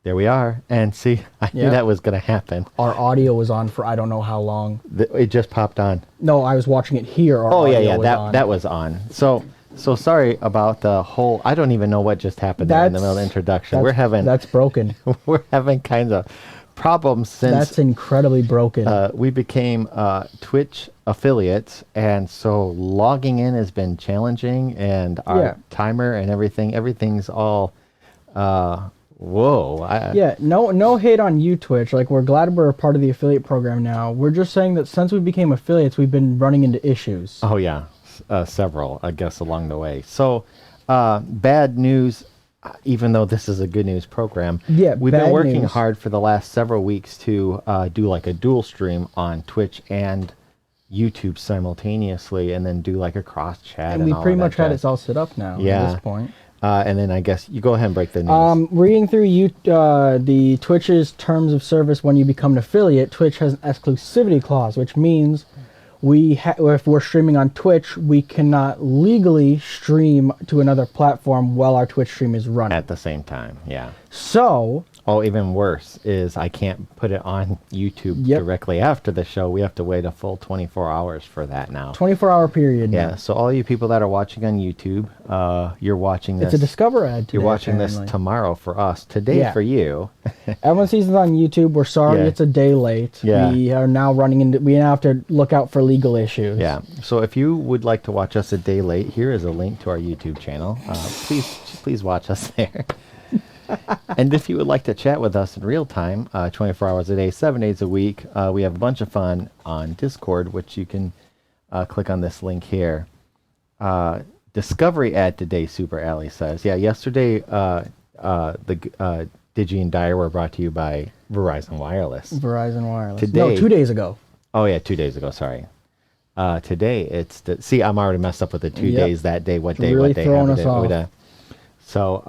Here we are. And see, I knew that was going to happen. Our audio was on for I don't know how long. It just popped on. No, I was watching it here. That was on. So sorry about the whole. I don't even know what just happened there in the middle of the introduction. That's broken. We're having kinds of problems since that's incredibly broken. We became Twitch affiliates, and so logging in has been challenging, and our timer and everything's all. Whoa. No hate on you, Twitch. Like, we're glad we're a part of the affiliate program now. We're just saying that since we became affiliates, we've been running into issues. Oh yeah. Several, I guess, along the way. So, bad news, even though this is a good news program. Yeah, we've been working hard for the last several weeks to do like a dual stream on Twitch and YouTube simultaneously, and then do like a cross chat. And we pretty much had it all set up now at this point. And then I guess you go ahead and break the news. Reading through the Twitch's terms of service when you become an affiliate, Twitch has an exclusivity clause, which means if we're streaming on Twitch, we cannot legally stream to another platform while our Twitch stream is running. At the same time, yeah. So... Oh, even worse is I can't put it on YouTube directly after the show. We have to wait a full 24 hours for that now. 24-hour period. Yeah, so all you people that are watching on YouTube, you're watching this. It's a Discover ad today, you're watching this tomorrow for us, today for you. Everyone sees it on YouTube. We're sorry it's a day late. Yeah. We are now we now have to look out for legal issues. Yeah, so if you would like to watch us a day late, here is a link to our YouTube channel. Please watch us there. And if you would like to chat with us in real time, 24 hours a day, 7 days a week, we have a bunch of fun on Discord, which you can click on this link here. Discovery ad today, Super Alley says. Yeah, yesterday the Digi and Dyer were brought to you by Verizon Wireless. Verizon Wireless. Today, 2 days ago. Oh, yeah, 2 days ago, sorry. Today, it's... See, I'm already messed up with the 2 days, that day, what day, really what day. Throwing us off. So,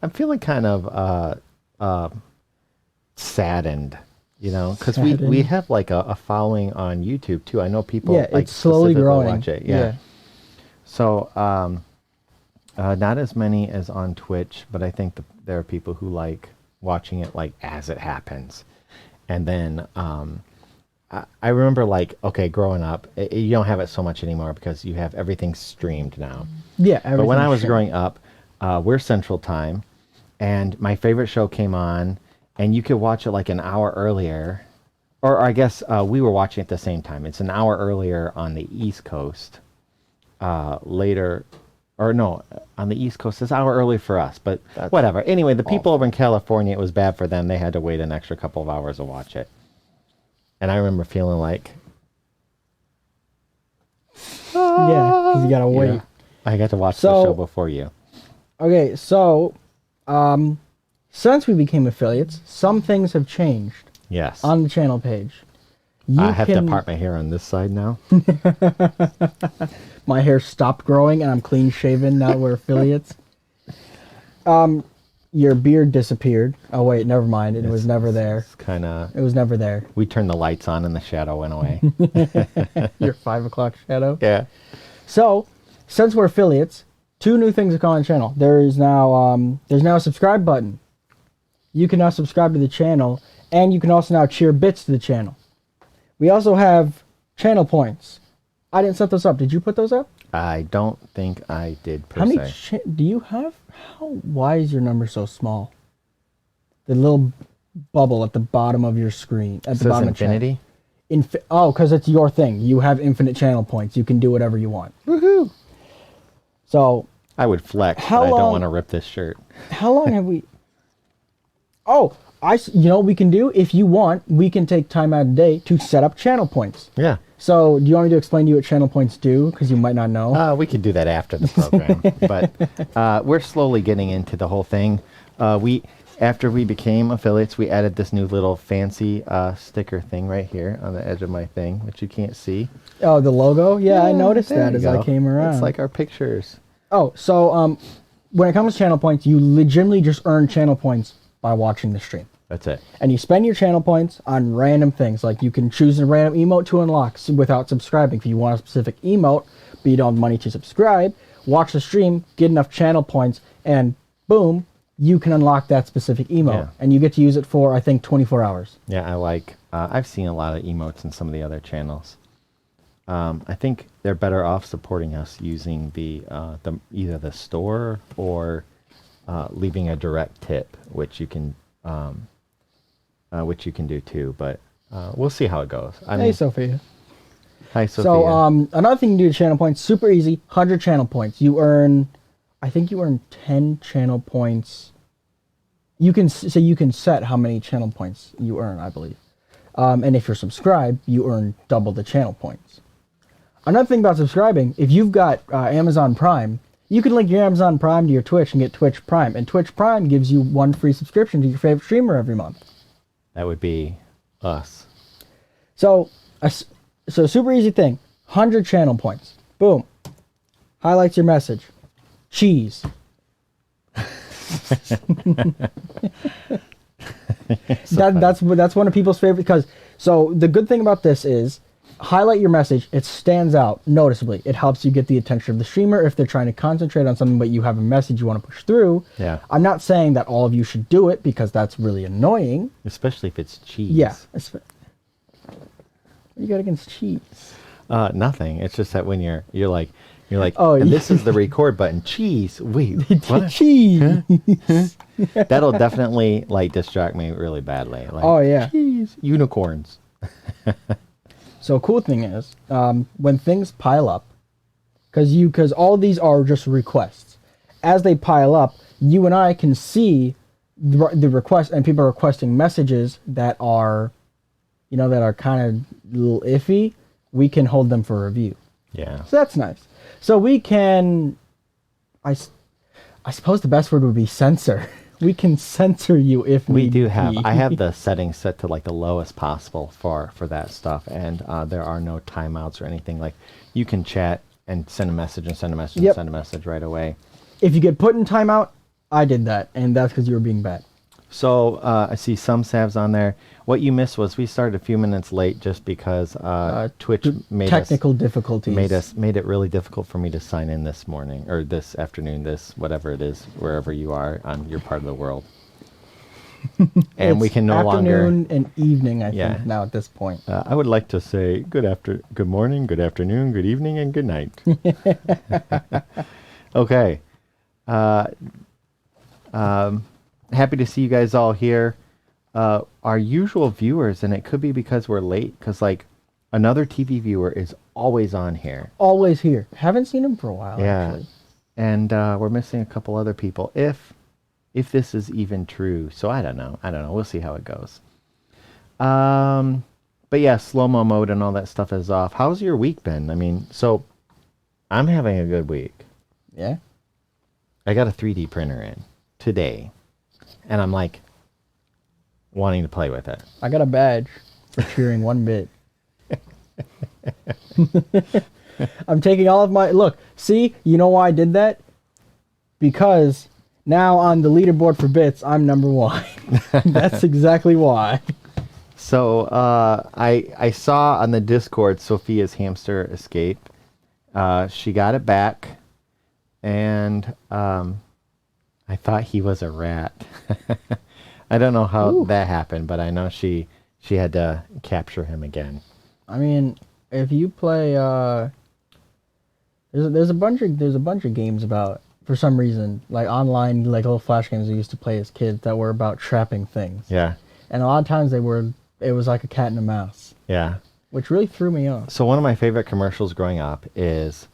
I'm feeling kind of saddened, because we have like a following on YouTube too. I know people it's slowly growing. Watch it. Yeah. So not as many as on Twitch, but I think there are people who like watching it like as it happens. And then I remember growing up, you don't have it so much anymore because you have everything streamed now. Yeah. But when I was growing up, we're Central Time. And my favorite show came on, and you could watch it like an hour earlier. Or I guess we were watching at the same time. It's an hour earlier on the East Coast. On the East Coast. It's an hour early for us, but whatever. Anyway, the people over in California, it was bad for them. They had to wait an extra couple of hours to watch it. And I remember feeling like... Yeah, because you got to wait. I got to watch the show before you. Okay, so... since we became affiliates, some things have changed. Yes. On the channel page. I have to part my hair on this side now. My hair stopped growing and I'm clean shaven now we're affiliates. Your beard disappeared. Oh wait, never mind. It was never there. It was never there. We turned the lights on and the shadow went away. Your 5 o'clock shadow? Yeah. So, since we're affiliates, 2 new things have come on the channel. There's now a subscribe button. You can now subscribe to the channel, and you can also now cheer bits to the channel. We also have channel points. I didn't set those up. Did you put those up? I don't think I did per How many se. do you have? Why is your number so small? The little bubble at the bottom of your screen. At the bottom infinity? Because it's your thing. You have infinite channel points. You can do whatever you want. Woohoo! So... I would flex, but I don't want to rip this shirt. How long have we... Oh, we can do, if you want, we can take time out of the day to set up channel points. Yeah. So, do you want me to explain to you what channel points do? Because you might not know. We could do that after the program. But we're slowly getting into the whole thing. After we became affiliates, we added this new little fancy sticker thing right here on the edge of my thing, which you can't see. Oh, the logo? Yeah, I noticed that as I came around. It's like our pictures. Oh, so when it comes to channel points, you legitimately just earn channel points by watching the stream. That's it. And you spend your channel points on random things. Like you can choose a random emote to unlock without subscribing. If you want a specific emote, but you don't have money to subscribe, watch the stream, get enough channel points, and boom, you can unlock that specific emote. Yeah. And you get to use it for, I think, 24 hours. Yeah, I like. I've seen a lot of emotes in some of the other channels. I think they're better off supporting us using the either the store or leaving a direct tip, which you can do too. But we'll see how it goes. Hey, Sophia. Hi, Sophia. So another thing you do to channel points, super easy, 100 channel points. You earn, I think you earn 10 channel points. You can set how many channel points you earn, I believe. And if you're subscribed, you earn double the channel points. Another thing about subscribing, if you've got Amazon Prime, you can link your Amazon Prime to your Twitch and get Twitch Prime. And Twitch Prime gives you one free subscription to your favorite streamer every month. That would be us. So super easy thing, 100 channel points. Boom. Highlights your message. Cheese. That's one of people's favorite, because so the good thing about this is highlight your message. It stands out noticeably. It helps you get the attention of the streamer if they're trying to concentrate on something, but you have a message you want to push through. Yeah. I'm not saying that all of you should do it, because that's really annoying. Especially if it's cheese. Yeah. What you got against cheese? Nothing. It's just that when you're like, Oh, and yeah. this is the record button. Cheese. Wait, what? Cheese. That'll definitely like distract me really badly. Like, Oh, yeah. cheese. Unicorns. So cool thing is, when things pile up, because all these are just requests. As they pile up, you and I can see the request, and people are requesting messages that are, that are kind of a little iffy. We can hold them for review. Yeah. So that's nice. So we can, I suppose the best word would be censor. We can censor you if We need do have. be. I have the settings set to like the lowest possible for that stuff, and there are no timeouts or anything. Like you can chat and send a message and send a message Yep. and send a message right away. If you get put in timeout, I did that, and that's because you were being bad. So I see some savs on there. What you missed was we started a few minutes late just because Twitch made Technical difficulties. made it really difficult for me to sign in this morning or this afternoon, this whatever it is, wherever you are on your part of the world. And we can no afternoon longer. and evening, I Yeah. think, now at this point. I would like to say good morning, good afternoon, good evening, and good night. Okay. Happy to see you guys all here. Our usual viewers, and it could be because we're late, because like another TV viewer is always on here. Always here. Haven't seen him for a while, Yeah. actually. And we're missing a couple other people, if this is even true. So I don't know. We'll see how it goes. But yeah, slow-mo mode and all that stuff is off. How's your week been? I mean, so I'm having a good week. Yeah? I got a 3D printer in today, and I'm like wanting to play with it. I got a badge for cheering 1 bit. I'm taking all of my... Look, see? You know why I did that? Because now on the leaderboard for bits, I'm number 1. That's exactly why. So I saw on the Discord Sophia's hamster escape. She got it back, and I thought he was a rat. I don't know how that happened, but I know she had to capture him again. I mean, if you play, there's a bunch of games about, for some reason, like online, like little flash games we used to play as kids that were about trapping things. Yeah. And a lot of times it was like a cat and a mouse. Yeah. Which really threw me off. So one of my favorite commercials growing up is,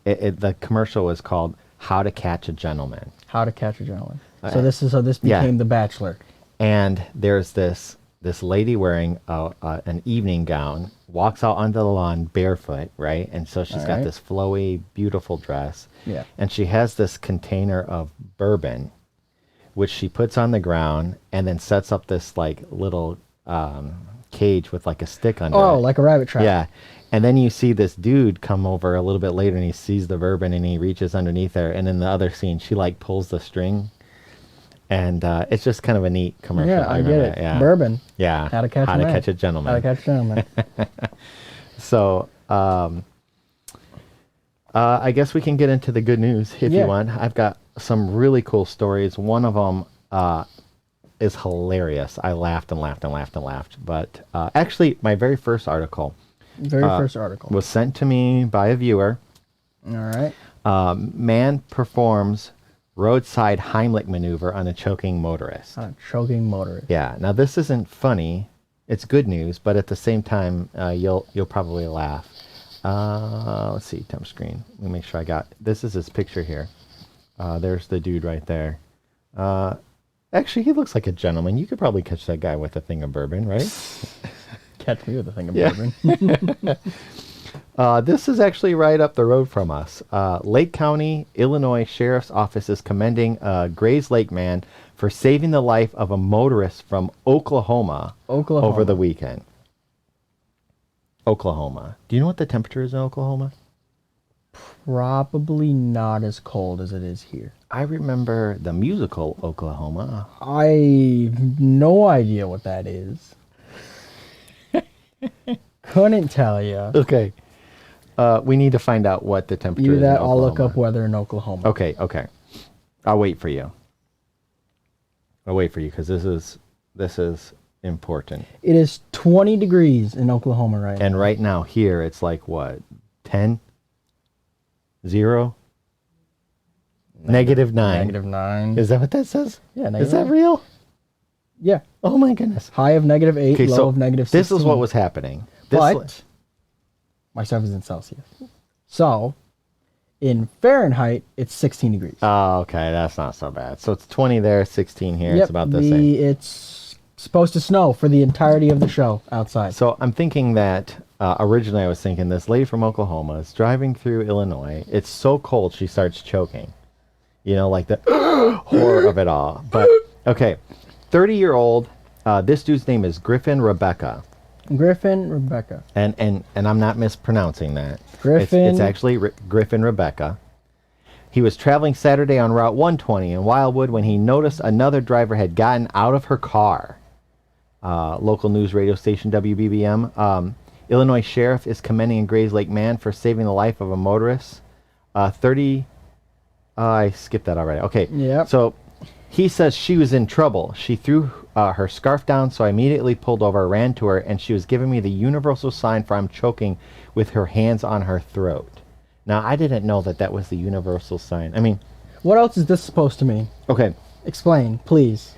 the commercial was called "How to Catch a Gentleman." How to Catch a Gentleman. So this became The Bachelor. And there's this lady wearing an evening gown, walks out onto the lawn barefoot, right? And so she's got this flowy, beautiful dress. Yeah. And she has this container of bourbon, which she puts on the ground and then sets up this like little cage with like a stick under it. Oh, like a rabbit trap. Yeah. And then you see this dude come over a little bit later and he sees the bourbon and he reaches underneath her. And in the other scene, she like pulls the string. And it's just kind of a neat commercial. Yeah, I get it. That, yeah. Bourbon. Yeah. How to catch a gentleman. How to catch a gentleman. So, I guess we can get into the good news if you want. I've got some really cool stories. One of them is hilarious. I laughed and laughed and laughed and laughed. But actually, my very first article was sent to me by a viewer. All right. Man performs roadside Heimlich maneuver on a choking motorist. On a choking motorist. Yeah. Now this isn't funny. It's good news, but at the same time, you'll probably laugh. Let's see, temp screen. Let me make sure I got. This is his picture here. There's the dude right there. Actually, he looks like a gentleman. You could probably catch that guy with a thing of bourbon, right? Catch me with a thing of bourbon. This is actually right up the road from us. Lake County, Illinois Sheriff's Office is commending a Grays Lake man for saving the life of a motorist from Oklahoma over the weekend. Oklahoma. Do you know what the temperature is in Oklahoma? Probably not as cold as it is here. I remember the musical Oklahoma. I have no idea what that is. Couldn't tell you. Okay. We need to find out what the temperature is in Oklahoma. I'll look up weather in Oklahoma. Okay. I'll wait for you. Because this is important. It is 20 degrees in Oklahoma right now. And right now here it's like what? 10? 0? -9. -9. Is that what that says? Yeah. Is that real? Yeah. Oh my goodness. High of -8, low of -16. This is what was happening. But my stuff is in Celsius. So, in Fahrenheit, it's 16 degrees. Oh, okay. That's not so bad. So it's 20 there, 16 here. Yep, it's about the same. It's supposed to snow for the entirety of the show outside. So I'm thinking that, originally I was thinking this lady from Oklahoma is driving through Illinois. It's so cold she starts choking. You know, like the horror of it all. But, okay. 30-year-old, this dude's name is Griffin Rebecca. And I'm not mispronouncing that. It's actually Griffin Rebecca. He was traveling Saturday on Route 120 in Wildwood when he noticed another driver had gotten out of her car. Local news radio station WBBM. Illinois sheriff is commending a Grays Lake man for saving the life of a motorist. I skipped that already. Okay. Yeah. So he says she was in trouble. She threw her scarf down, so I immediately pulled over, ran to her, and she was giving me the universal sign for I'm choking with her hands on her throat. Now, I didn't know that was the universal sign. I mean... What else is this supposed to mean? Okay. Explain, please.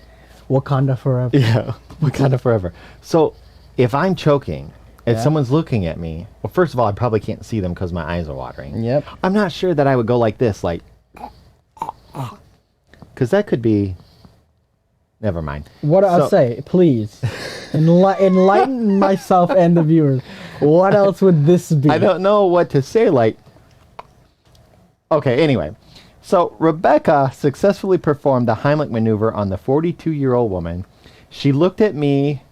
Wakanda forever. Yeah, Wakanda forever. So, if I'm choking, and someone's looking at me, well, first of all, I probably can't see them because my eyes are watering. Yep. I'm not sure that I would go like this, like... Because that could be... Never mind. I'll say, please, enlighten myself and the viewers. What else would this be? I don't know what to say, like... Okay, anyway. So, Rebecca successfully performed the Heimlich maneuver on the 42-year-old woman. She looked at me,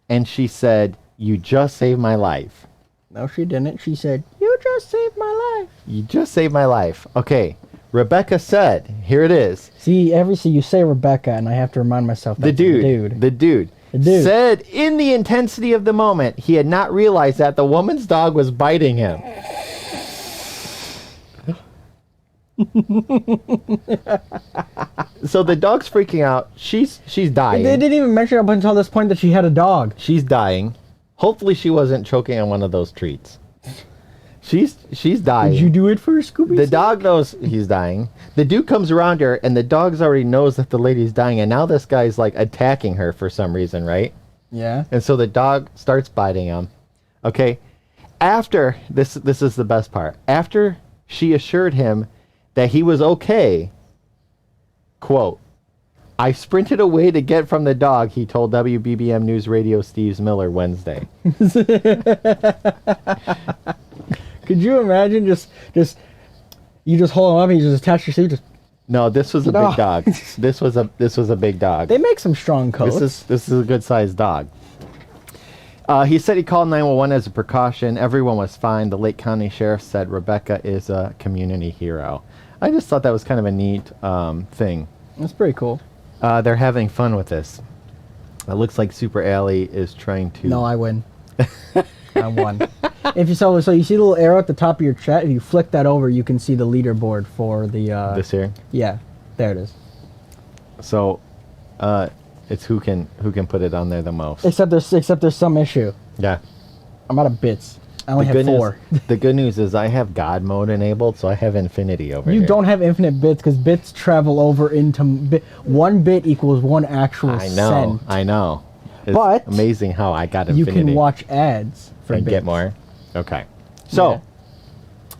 and she said, "You just saved my life." No, she didn't. She said, "You just saved my life." You just saved my life. Okay. Rebecca said, here it is. See, you say Rebecca, and I have to remind myself that the dude said in the intensity of the moment, he had not realized that the woman's dog was biting him. So the dog's freaking out. She's dying. They didn't even mention up until this point that she had a dog. She's dying. Hopefully she wasn't choking on one of those treats. She's dying. Did you do it for Scooby? The dog knows he's dying. The dude comes around her, and the dog's already knows that the lady's dying, and now this guy's like attacking her for some reason, right? Yeah. And so the dog starts biting him. Okay. After this is the best part. After she assured him that he was okay, quote, "I sprinted away to get from the dog," he told WBBM News Radio Steve Miller Wednesday. Could you imagine just you just hold him up and you just attach your seat? No, this was a big dog. This was a big dog. They make some strong coats. This is a good sized dog. He said he called 911 as a precaution. Everyone was fine. The Lake County Sheriff said Rebecca is a community hero. I just thought that was kind of a neat thing. That's pretty cool. They're having fun with this. It looks like Super Alley is trying to... No, I win. I won. If you so you see the little arrow at the top of your chat. If you flick that over, you can see the leaderboard for the. This here. Yeah. There it is. So, it's who can put it on there the most. Except there's some issue. Yeah. I'm out of bits. I only have 4. The good news is I have God mode enabled, so I have infinity over here. You don't have infinite bits because bits travel over into 1 bit equals 1 actual cent. I know. It's But amazing how I got you infinity. can watch ads for and bits. get more. Okay. So,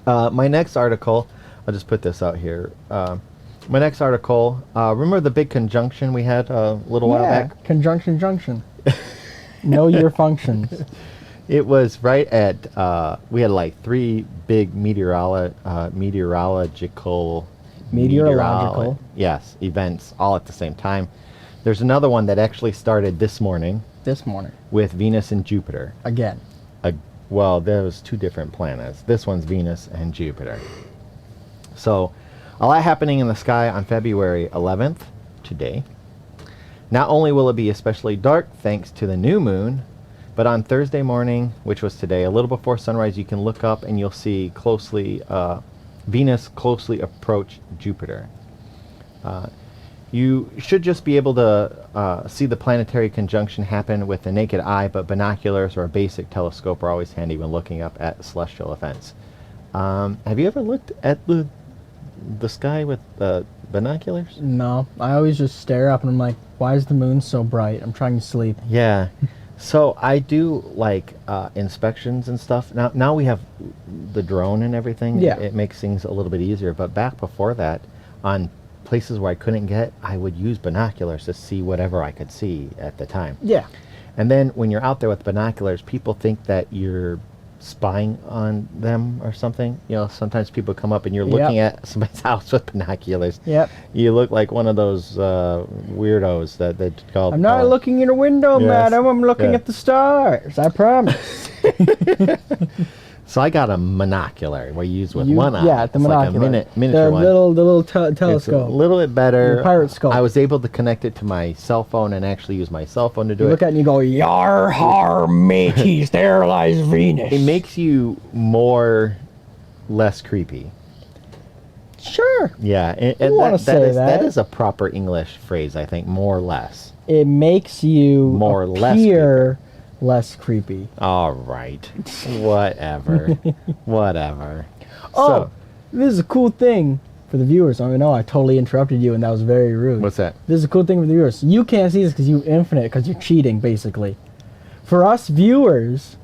my next article, I'll just put this out here. My next article, remember the big conjunction we had a little while back? Conjunction junction. Know your functions. It was right at, we had like 3 big meteorological yes, events all at the same time. There's another one that actually started this morning with Venus and Jupiter. Again. Well, there was 2 different planets. This one's Venus and Jupiter. So, a lot happening in the sky on February 11th, today. Not only will it be especially dark thanks to the new moon, but on Thursday morning, which was today, a little before sunrise, you can look up and you'll see Venus closely approach Jupiter. You should just be able to see the planetary conjunction happen with the naked eye, but binoculars or a basic telescope are always handy when looking up at celestial events. Have you ever looked at the sky with binoculars? No, I always just stare up and I'm like, why is the moon so bright? I'm trying to sleep. Yeah. So I do like inspections and stuff. Now we have the drone and everything. Yeah. It makes things a little bit easier. But back before that, on places where I couldn't get, I would use binoculars to see whatever I could see at the time. Yeah. And then when you're out there with binoculars, people think that you're spying on them or something. You know, sometimes people come up and you're looking at somebody's house with binoculars. Yep. You look like one of those weirdos that they call. I'm not looking in a window, Yes. madam. I'm looking at the stars. I promise. So I got a monocular where you use with one eye. Yeah, the It's monocular. like a miniature one. The little It's a telescope. little bit better. The pirate scope. I was able to connect it to my cell phone and actually use my cell phone to do You it. look at it and you go, yar har mateys, there lies Venus. It makes you less creepy. Sure. Yeah, and You wanna say that. that is a proper English phrase, I think, more or less. It makes you More or less appear less creepy. All right. Whatever. Whatever. Oh, So, this is a cool thing for the viewers. I know I totally interrupted you and that was very rude. what's that? This is a cool thing for the viewers. You can't see this because you infinite, because you're cheating, basically. For us viewers,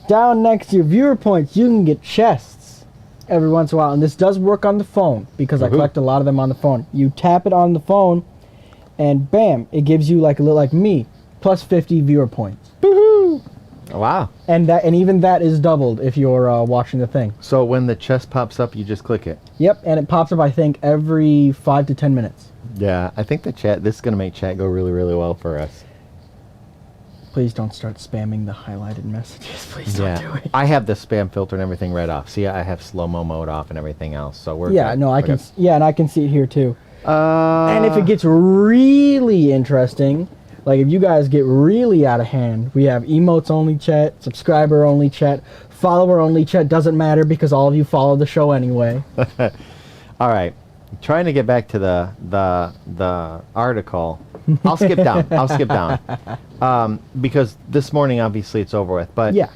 down next to your viewer points, you can get chests every once in a while. And this does work on the phone, because I collect a lot of them on the phone. You tap it on the phone, and bam, it gives you like a little, like me, plus 50 viewer points. Woohoo! Wow. And even that is doubled if you're watching the thing. So when the chest pops up, you just click it. Yep, and it pops up, I think, every 5 to 10 minutes. Yeah, I think this is going to make chat go really, really well for us. Please don't start spamming the highlighted messages. Please don't do it. I have the spam filter and everything right off. See, I have slow-mo mode off and everything else, so we're Yeah, good. no, I We're can. good. Yeah, and I can see it here too. And if it gets really interesting, like if you guys get really out of hand, we have emotes only chat, subscriber only chat, follower only chat. Doesn't matter because all of you follow the show anyway. All right, trying to get back to the article. I'll skip down. I'll skip down because this morning obviously it's over with. But Yeah.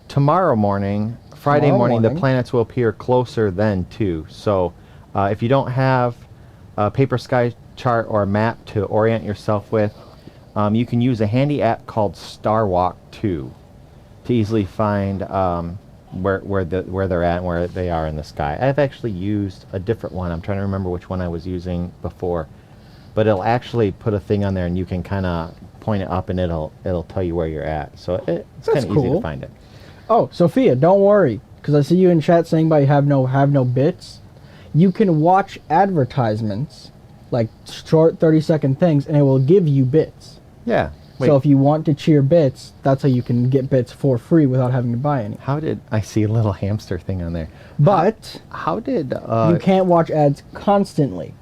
Tomorrow morning, Friday Tomorrow morning, the morning. planets will appear closer then too. So if you don't have a paper sky chart or a map to orient yourself with, you can use a handy app called Starwalk 2 to easily find where they're at and where they are in the sky. I've actually used a different one. I'm trying to remember which one I was using before, but it'll actually put a thing on there and you can kind of point it up and it'll tell you where you're at. So it's kind of easy to cool. find it. Oh, Sophia, don't worry, because I see you in chat saying about you have no bits. You can watch advertisements, like short 30-second things, and it will give you bits. Yeah. Wait, So if you want to cheer bits, that's how you can get bits for free without having to buy any. how did I see a little hamster thing on there? But How did you can't watch ads constantly.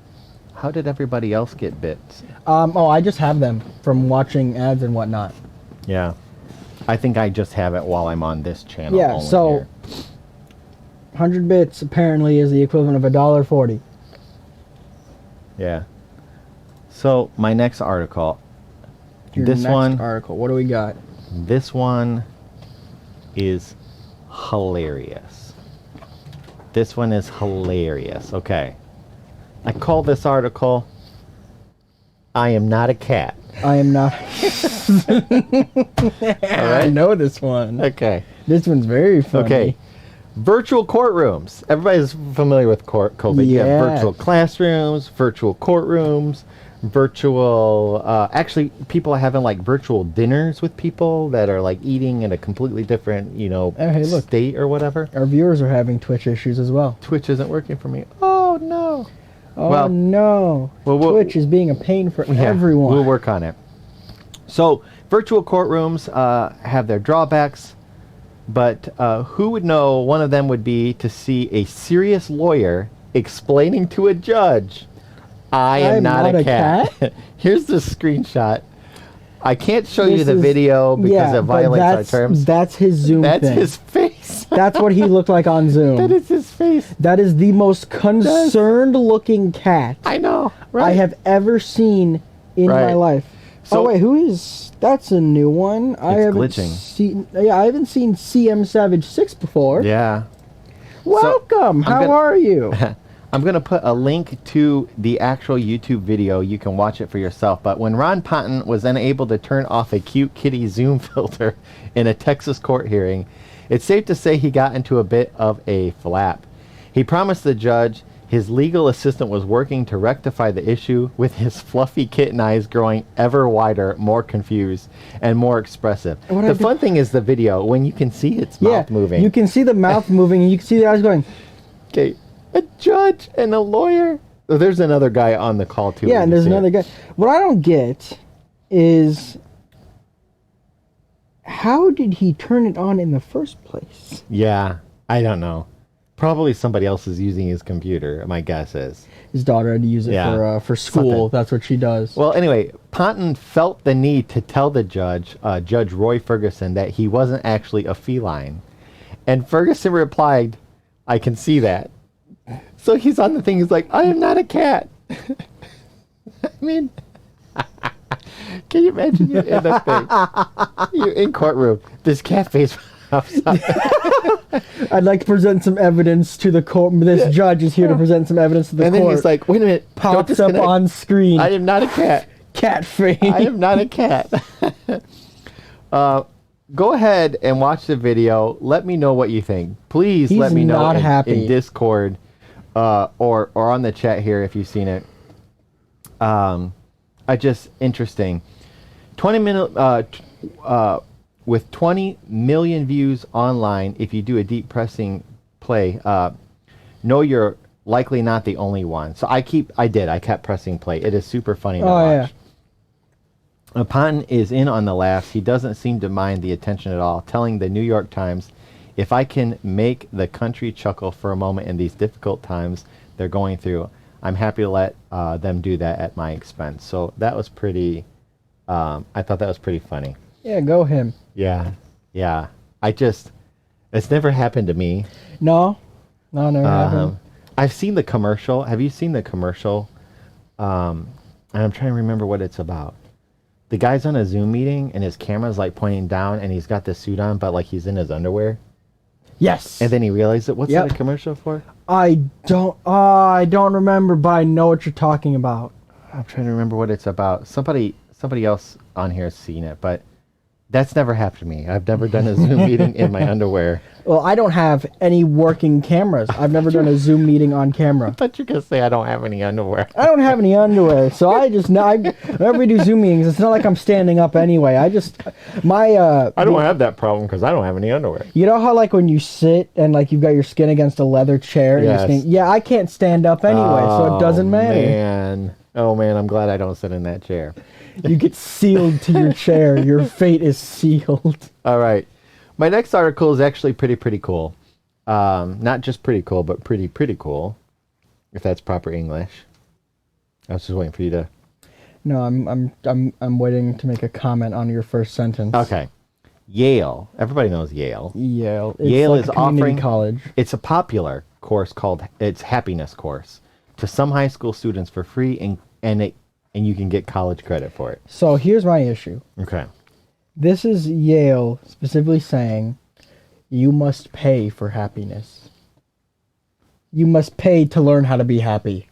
how did everybody else get bits? I just have them from watching ads and whatnot. Yeah. I think I just have it while I'm on this channel. Yeah, only so here. 100 bits apparently is the equivalent of $1.40. Yeah. So my next article. Your This next one. article. What do we got? This one is hilarious. This one is hilarious. Okay. I call this article, I am not a cat. I am not. I know this one. Okay. This one's very funny. Okay. Virtual courtrooms. Everybody's familiar with COVID. You have Yes. virtual classrooms, virtual courtrooms, virtual... actually, people are having, like, virtual dinners with people that are, like, eating in a completely different, Oh, hey, look. state or whatever. Our viewers are having Twitch issues as well. Twitch isn't working for me. Oh, no. Oh, Well- no. Well, Twitch is being a pain for Yeah, everyone. we'll work on it. So, virtual courtrooms have their drawbacks, but who would know one of them would be to see a serious lawyer explaining to a judge, I am not a cat. Here's the screenshot. I can't show you This the is- video because it but violates our that's- terms. That's his Zoom That's thing. his face. That's what he looked like on Zoom. That is his face. That is the most concerned-looking cat I know. Right? I have ever seen in Right. my life. So- Oh wait, who is? That's a new one. I It's haven't glitching. seen. Yeah, I haven't seen CM Savage 6 before. Yeah. Welcome. How gonna- are you? I'm going to put a link to the actual YouTube video. You can watch it for yourself. But when Ron Ponton was unable to turn off a cute kitty Zoom filter in a Texas court hearing, it's safe to say he got into a bit of a flap. He promised the judge his legal assistant was working to rectify the issue, with his fluffy kitten eyes growing ever wider, more confused, and more expressive. What I The do- fun thing is the video, when you can see its Yeah, mouth moving. you can see the mouth moving, and you can see the eyes going. Okay, a judge and a lawyer. Oh, there's another guy on the call too. Yeah, and there's another guy. What I don't get is how did he turn it on in the first place? Yeah, I don't know. Probably somebody else is using his computer. My guess is. His daughter had to use it Yeah, for school. something. That's what she does. Well, anyway, Ponton felt the need to tell the judge, Judge Roy Ferguson, that he wasn't actually a feline, and Ferguson replied, "I can see that." So he's on the thing. He's like, "I am not a cat." I mean, can you imagine you in the thing? You're in courtroom. This cat face pops up. I'd like to present some evidence to the court. This judge is here to present some evidence to the And court. then he's like, "Wait a minute, don't pops up disconnect. on screen. I am not a cat. Cat face. I am not a cat." Go ahead and watch the video. Let me know what you think. Please He's let me know not happy. in Discord or on the chat here if you've seen it. Interesting. 20 minute with 20 million views online. If you do a deep pressing play, no, you're likely not the only one. So I kept pressing play. It is super funny to watch. Ponton is in on the laughs. He doesn't seem to mind the attention at all, telling the New York Times, "If I can make the country chuckle for a moment in these difficult times they're going through, I'm happy to let them do that at my expense." So that was pretty, I thought that was pretty funny. Yeah, go him. Yeah. It's never happened to me. No, never happened. I've seen the commercial. Have you seen the commercial? And I'm trying to remember what it's about. The guy's on a Zoom meeting and his camera's like pointing down and he's got the suit on, but like he's in his underwear. Yes. And then he realized it. What's Yep. that a commercial for? I don't remember, but I know what you're talking about. I'm trying to remember what it's about. Somebody else on here has seen it, but that's never happened to me. I've never done a Zoom meeting in my underwear. Well, I don't have any working cameras. I've never done a Zoom meeting on camera. I thought you were going to say I don't have any underwear. I don't have any underwear, so whenever we do Zoom meetings, it's not like I'm standing up anyway. I don't have that problem because I don't have any underwear. You know how like when you sit and like you've got your skin against a leather chair, Yes. and yeah, I can't stand up anyway, so it doesn't matter. Oh man, I'm glad I don't sit in that chair. You get sealed to your chair. Your fate is sealed. All right. My next article is actually pretty cool. Not just pretty cool, but pretty cool, if that's proper English. I was just waiting for you to... No, I'm waiting to make a comment on your first sentence. Okay. Yale. Everybody knows Yale. Yale. It's Yale like is a community offering... college. It's a popular course called... It's happiness course. to some high school students for free, and you can get college credit for it. So here's my issue. Okay. This is Yale specifically saying you must pay for happiness. You must pay to learn how to be happy.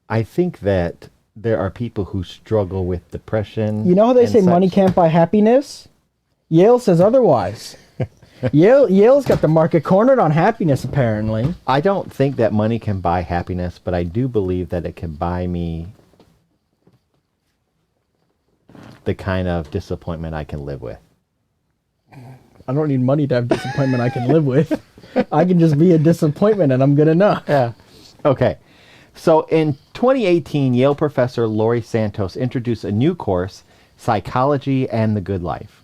I think that there are people who struggle with depression. You know how they say money can't buy happiness? Yale says otherwise. Yale's got the market cornered on happiness, apparently. I don't think that money can buy happiness, but I do believe that it can buy me the kind of disappointment I can live with. I don't need money to have disappointment I can live with. I can just be a disappointment and I'm good enough. Yeah. Okay. So in 2018, Yale professor Laurie Santos introduced a new course, Psychology and the Good Life,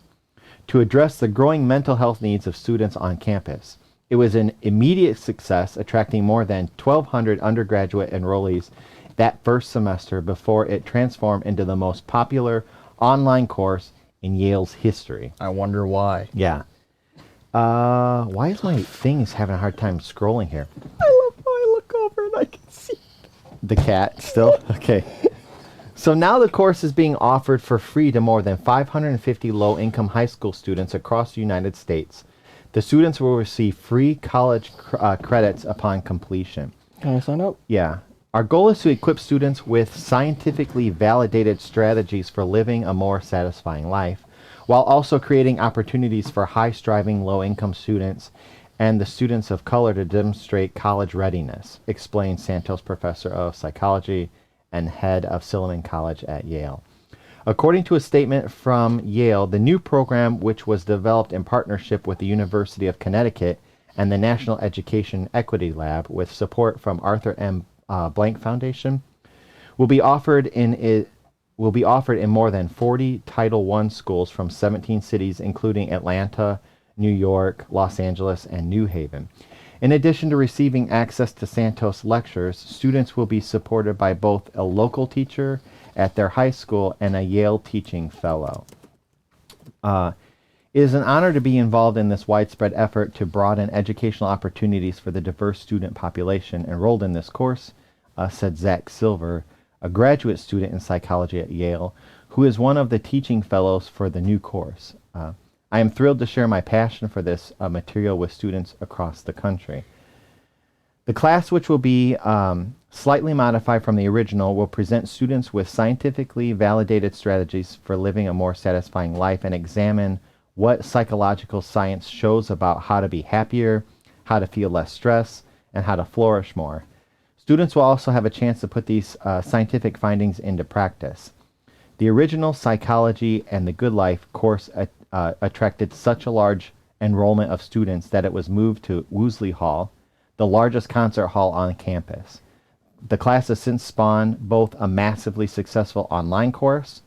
to address the growing mental health needs of students on campus. It was an immediate success, attracting more than 1,200 undergraduate enrollees that first semester before it transformed into the most popular online course in Yale's history. I wonder why. Yeah. Why is my thing having a hard time scrolling here? I love how I look over and I can see the cat still? Okay. So now the course is being offered for free to more than 550 low-income high school students across the United States. The students will receive free college credits upon completion. Can I sign up? Yeah. Our goal is to equip students with scientifically validated strategies for living a more satisfying life, while also creating opportunities for high-striving low-income students and the students of color to demonstrate college readiness, explained Santos, professor of psychology and head of Silliman College at Yale. According to a statement from Yale, the new program, which was developed in partnership with the University of Connecticut and the National Education Equity Lab with support from Arthur M. Blank Foundation, will be offered in more than 40 Title I schools from 17 cities, including Atlanta, New York, Los Angeles, and New Haven. In addition to receiving access to Santos lectures, students will be supported by both a local teacher at their high school and a Yale teaching fellow. It is an honor to be involved in this widespread effort to broaden educational opportunities for the diverse student population enrolled in this course, said Zach Silver, a graduate student in psychology at Yale, who is one of the teaching fellows for the new course. I am thrilled to share my passion for this material with students across the country. The class, which will be slightly modified from the original, will present students with scientifically validated strategies for living a more satisfying life and examine what psychological science shows about how to be happier, how to feel less stress, and how to flourish more. Students will also have a chance to put these scientific findings into practice. The original Psychology and the Good Life course attracted such a large enrollment of students that it was moved to Woosley Hall, the largest concert hall on campus. The class has since spawned both a massively successful online course,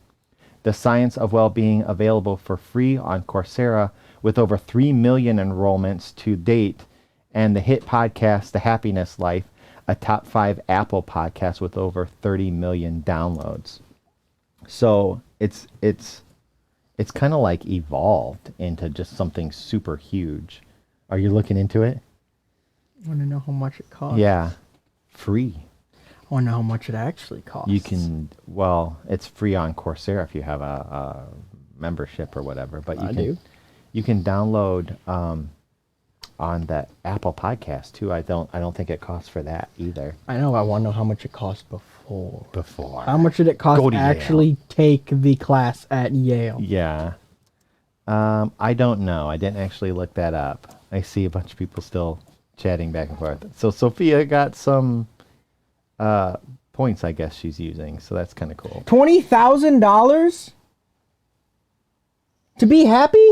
The Science of Well-Being, available for free on Coursera with over 3 million enrollments to date, and the hit podcast The Happiness Life, a top 5 Apple podcast with over 30 million downloads. So it's kind of like evolved into just something super huge. Are you looking into it? I want to know how much it costs. Yeah. Free. I want to know how much it actually costs. You can, well, it's free on Coursera if you have a membership or whatever. But you can download on that Apple podcast too. I don't think it costs for that either. I know. I want to know how much it cost before. How much did it cost to actually take the class at Yale? Yeah. I don't know. I didn't actually look that up. I see a bunch of people still chatting back and forth. So Sophia got some points, I guess she's using. So that's kind of cool. $20,000 to be happy?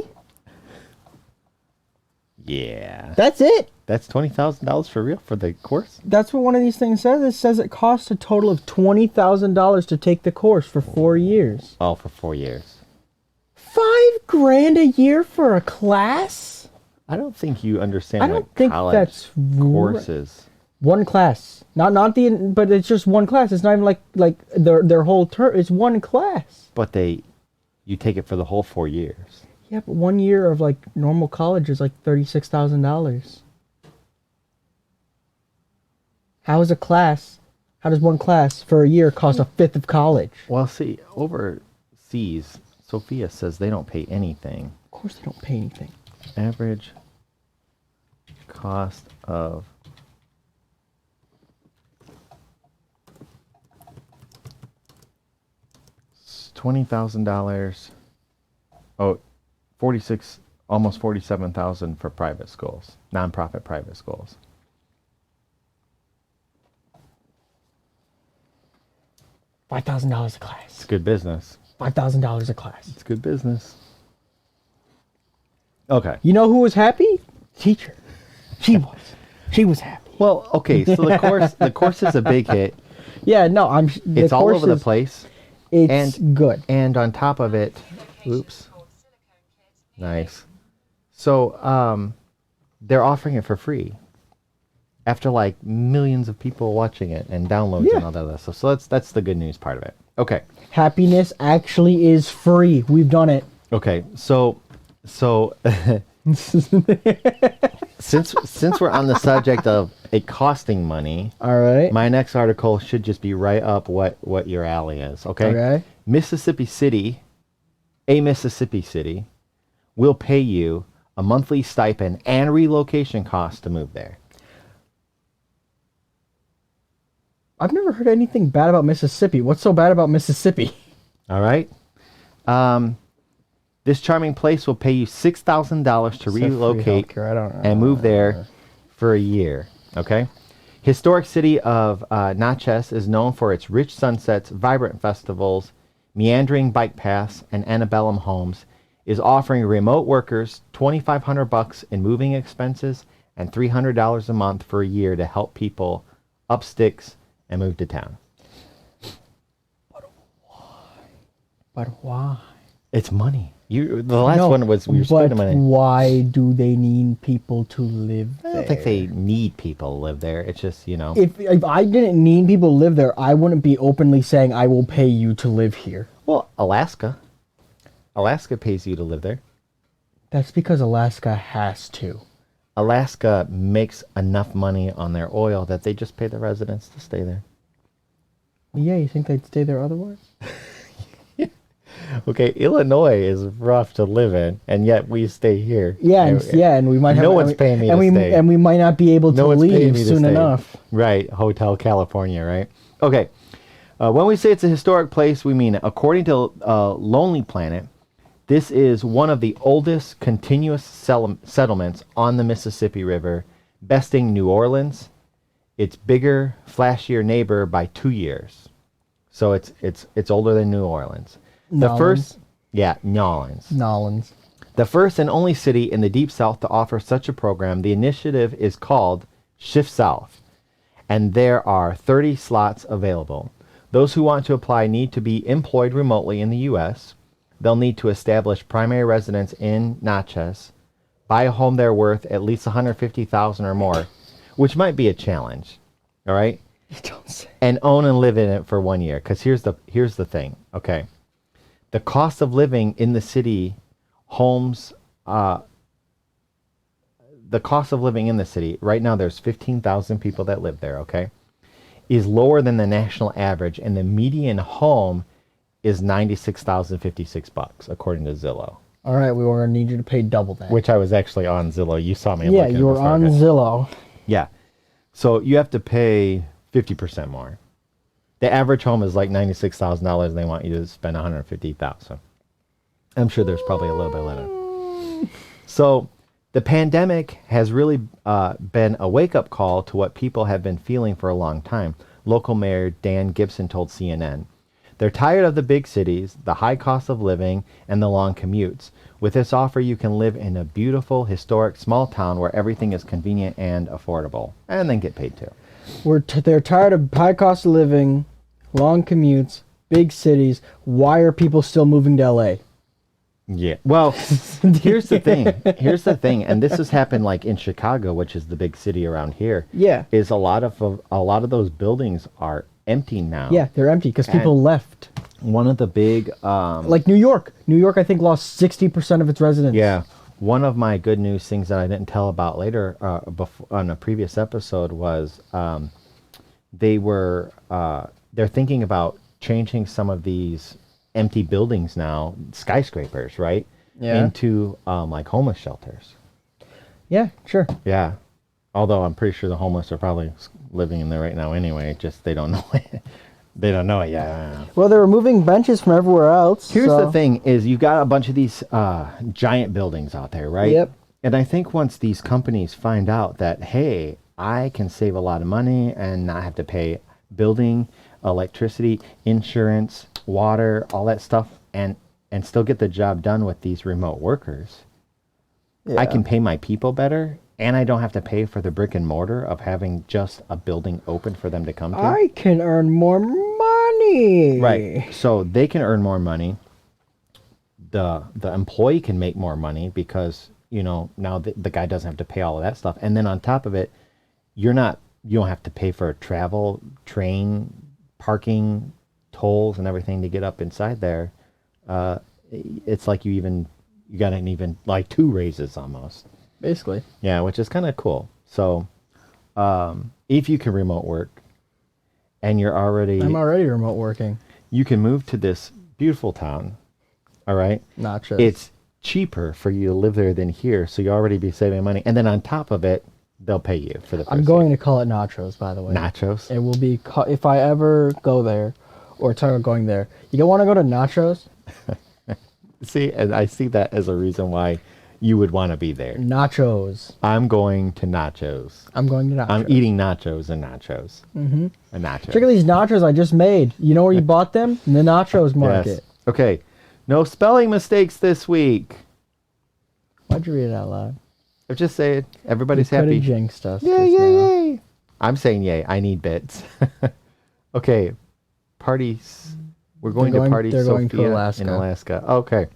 Yeah. That's it? That's $20,000 for real for the course? That's what one of these things says. It says it costs a total of $20,000 to take the course for 4 years. Oh, for 4 years. $5,000 a year for a class? I don't think you understand. I don't think that's courses. One class, not the, but it's just one class. It's not even like their whole term. It's one class. But you take it for the whole 4 years. Yeah, but 1 year of like normal college is like $36,000. How How does one class for a year cost a fifth of college? Well, see, overseas, Sophia says they don't pay anything. Of course they don't pay anything. Average cost of $20,000. Oh, 46, almost 47,000 for private schools, nonprofit private schools. $5,000 a class. It's good business. $5,000 a class. It's good business. Okay. You know who was happy? Teacher. She was. She was happy. Well, okay. So the course is a big hit. Yeah, no, It's all over the place. It's good. And on top of it, oops. Nice. So they're offering it for free after like millions of people watching it and downloads and all that other stuff. So that's the good news part of it. Okay. Happiness actually is free. We've done it. Okay. So since we're on the subject of it costing money, all right. my next article should just be right up what your alley is. Okay. Mississippi City will pay you a monthly stipend and relocation costs to move there. I've never heard anything bad about Mississippi. What's so bad about Mississippi? All right. This charming place will pay you $6,000 to relocate and move there for a year. Okay. Historic city of Natchez is known for its rich sunsets, vibrant festivals, meandering bike paths, and antebellum homes. Is offering remote workers $2,500 in moving expenses and $300 a month for a year to help people up sticks and move to town. But why? It's money. The last one was we were spending money. Why do they need people to live there? I don't think they need people to live there. It's just, you know. If I didn't need people to live there, I wouldn't be openly saying I will pay you to live here. Well, Alaska pays you to live there. That's because Alaska has to. Alaska makes enough money on their oil that they just pay the residents to stay there. Yeah, you think they'd stay there otherwise? Okay, Illinois is rough to live in, and yet we stay here. Yeah, and we might have no one's paying me to stay, and we might not be able to leave soon enough. Right, Hotel California, right? Okay, when we say it's a historic place, we mean it. According to Lonely Planet, this is one of the oldest continuous settlements on the Mississippi River, besting New Orleans, its bigger, flashier neighbor by 2 years. So it's older than New Orleans. Nolans. The first and only city in the Deep South to offer such a program. The initiative is called Shift South, and there are 30 slots available. Those who want to apply need to be employed remotely in the U.S. They'll need to establish primary residence in Natchez, buy a home there worth at least $150,000 or more, which might be a challenge. All right, you don't say. And own and live in it for 1 year. Because here's the thing. Okay. The cost of living in the city homes, the cost of living in the city, right now there's 15,000 people that live there, okay, is lower than the national average, and the median home is $96,056, according to Zillow. All right, we were going to need you to pay double that. Which I was actually on Zillow. You saw me. Yeah, you were on Zillow. Yeah. So you have to pay 50% more. The average home is like $96,000, and they want you to spend $150,000. I'm sure there's probably a little bit less. So the pandemic has really been a wake-up call to what people have been feeling for a long time. Local Mayor Dan Gibson told CNN. They're tired of the big cities, the high cost of living, and the long commutes. With this offer, you can live in a beautiful, historic, small town where everything is convenient and affordable, and then get paid too. They're tired of high cost of living, long commutes, big cities. Why are people still moving to LA? Yeah. Well, here's the thing. And this has happened like in Chicago, which is the big city around here. Yeah. Is a lot of those buildings are empty now. Yeah, they're empty because people left. One of the big like New York. New York I think lost 60% of its residents. Yeah. One of my good news things that I didn't tell about later on a previous episode was they're thinking about changing some of these empty buildings now, skyscrapers, right? Yeah. Into like homeless shelters. Yeah, sure. Yeah. Although I'm pretty sure the homeless are probably living in there right now anyway, just they don't know it. They don't know it yet. Well, they're removing benches from everywhere else. Here's so- the thing is you've got a bunch of these giant buildings out there, right? Yep. And I think once these companies find out that, hey, I can save a lot of money and not have to pay building, electricity, insurance, water, all that stuff, and still get the job done with these remote workers, Yeah. I can pay my people better, and I don't have to pay for the brick and mortar of having just a building open for them to come to. I can earn more money. Right. So they can earn more money. The employee can make more money because, now the guy doesn't have to pay all of that stuff. And then on top of it, you don't have to pay for travel, train, parking, tolls and everything to get up inside there. It's like you got like 2 raises almost. Basically. Yeah, which is kind of cool. So, if you can remote work and I'm already remote working. you can move to this beautiful town. All right. Nachos. It's cheaper for you to live there than here. So you already be saving money. And then on top of it, they'll pay you for the first I'm going to call it nachos, by the way. nachos. It will be, if I ever go there or talk about going there, you don't want to go to nachos? See, and I see that as a reason why you would want to be there. Nachos. I'm going to nachos. I'm going to nachos. I'm eating nachos and nachos. Mm-hmm. A nacho. Check out these nachos I just made. You know where you bought them? In the nachos market. Yes. Okay. No spelling mistakes this week. Why'd you read it out loud? I'm just saying, everybody's You coulda happy. jinxed us. Yay, just yay, now. yay. I'm saying yay. I need bits. Okay. Parties. We're going to Party they're going to Sophia Alaska. in Alaska. Okay.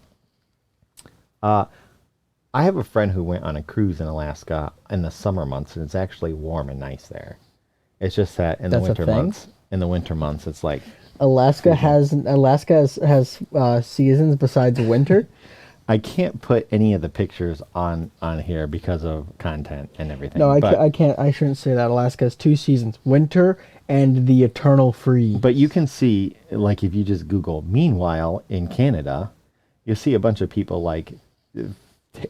I have a friend who went on a cruise in Alaska in the summer months, and it's actually warm and nice there. It's just that in the That's a winter thing? months, it's like Alaska has seasons besides winter. I can't put any of the pictures on here because of content and everything. No, but, I can't. I shouldn't say that. Alaska has 2 seasons: winter and the eternal freeze. But you can see, like, if you just Google, meanwhile in Canada, you'll see a bunch of people like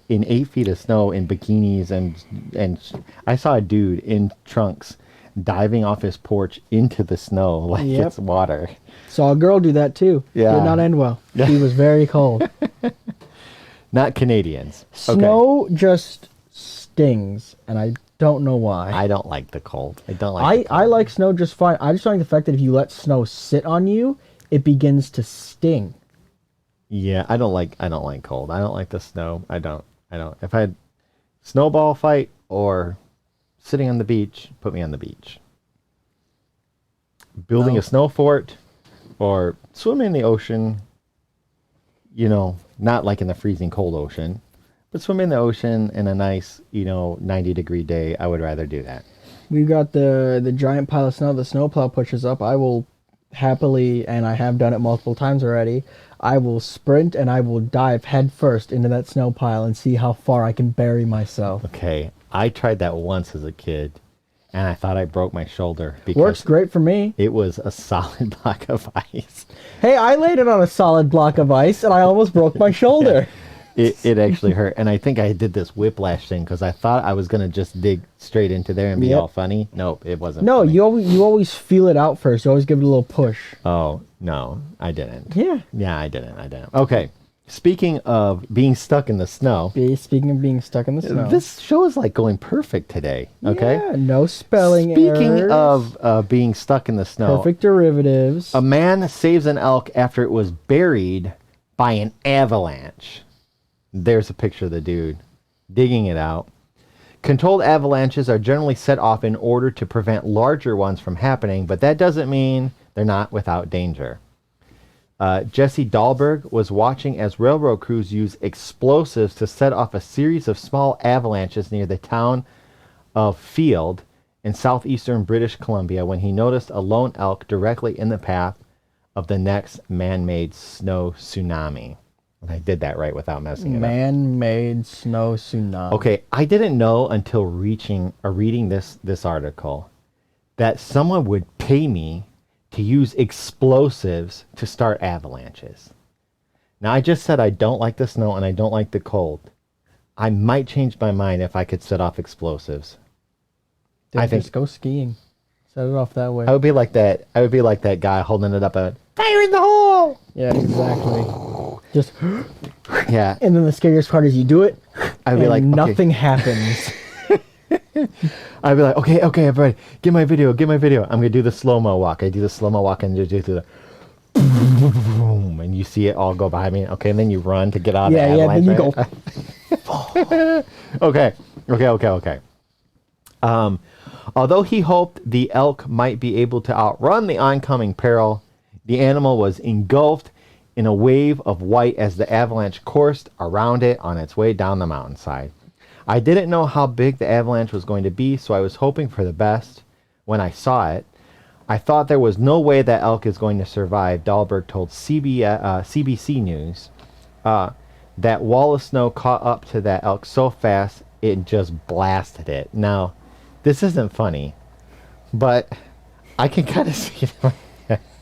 in 8 feet of snow in bikinis, and I saw a dude in trunks diving off his porch into the snow like Yep. it's water. Saw a girl do that too. Yeah. Did not end well. She was very cold. Not Canadians. Okay. Snow just stings, and I don't know why. I don't like the cold. I don't like the I cold. like snow just fine. I just don't like the fact that if you let snow sit on you, it begins to sting. Yeah, I don't like cold. I don't like the snow. I don't. If I had snowball fight or sitting on the beach, put me on the beach. Building No. a snow fort or swimming in the ocean, not like in the freezing cold ocean, but swim in the ocean in a nice, 90-degree day. I would rather do that. We've got the giant pile of snow the snowplow pushes up. I will happily, and I have done it multiple times already, I will sprint and I will dive head first into that snow pile and see how far I can bury myself. Okay, I tried that once as a kid, and I thought I broke my shoulder because Works great for me. it was a solid block of ice. Hey, I laid it on a solid block of ice and I almost broke my shoulder. It actually hurt, and I think I did this whiplash thing because I thought I was gonna just dig straight into there and be Yep. all funny. Nope, it wasn't. No, funny. you always feel it out first. You always give it a little push. Oh no, I didn't. Yeah. Yeah, I didn't. Okay, speaking of being stuck in the snow, Speaking of being stuck in the snow. this show is like going perfect today. Okay. Yeah, no spelling Speaking errors. of being stuck in the snow, Perfect derivatives. a man saves an elk after it was buried by an avalanche. There's a picture of the dude digging it out. Controlled avalanches are generally set off in order to prevent larger ones from happening, but that doesn't mean they're not without danger. Jesse Dahlberg was watching as railroad crews use explosives to set off a series of small avalanches near the town of Field in southeastern British Columbia when he noticed a lone elk directly in the path of the next man-made snow tsunami. And I did that right without messing it up. Man-made snow tsunami. Okay, I didn't know until reading this article that someone would pay me to use explosives to start avalanches. Now, I just said I don't like the snow and I don't like the cold. I might change my mind if I could set off explosives. Dude, I think just go skiing. Set it off that way. I would be like that. I would be like that guy holding it up and fire in the hole. Yeah, exactly. Just Yeah. and then the scariest part is you do it. I'd be and like, nothing happens. I'd be like, okay, everybody, get my video. I'm gonna do the slow-mo walk. I do the slow-mo walk and just do the boom, and you see it all go by me. Okay, and then you run to get out of the avalanche. Then you go. Okay. Although he hoped the elk might be able to outrun the oncoming peril, the animal was engulfed in a wave of white as the avalanche coursed around it on its way down the mountainside. I didn't know how big the avalanche was going to be, so I was hoping for the best when I saw it. I thought there was no way that elk is going to survive. Dahlberg told CBC News that wall of snow caught up to that elk so fast it just blasted it. Now, this isn't funny, but I can kind of see it in my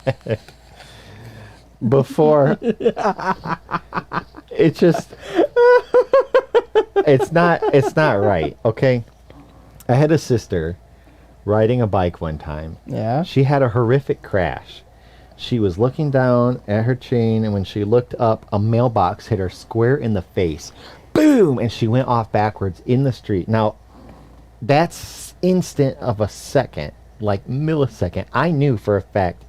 head. Before it's just it's not right. Okay, I had a sister riding a bike one time. Yeah. She had a horrific crash. She was looking down at her chain, and when she looked up, a mailbox hit her square in the face. Boom! And she went off backwards in the street. Now, that's instant of a second, like millisecond. I knew for a fact,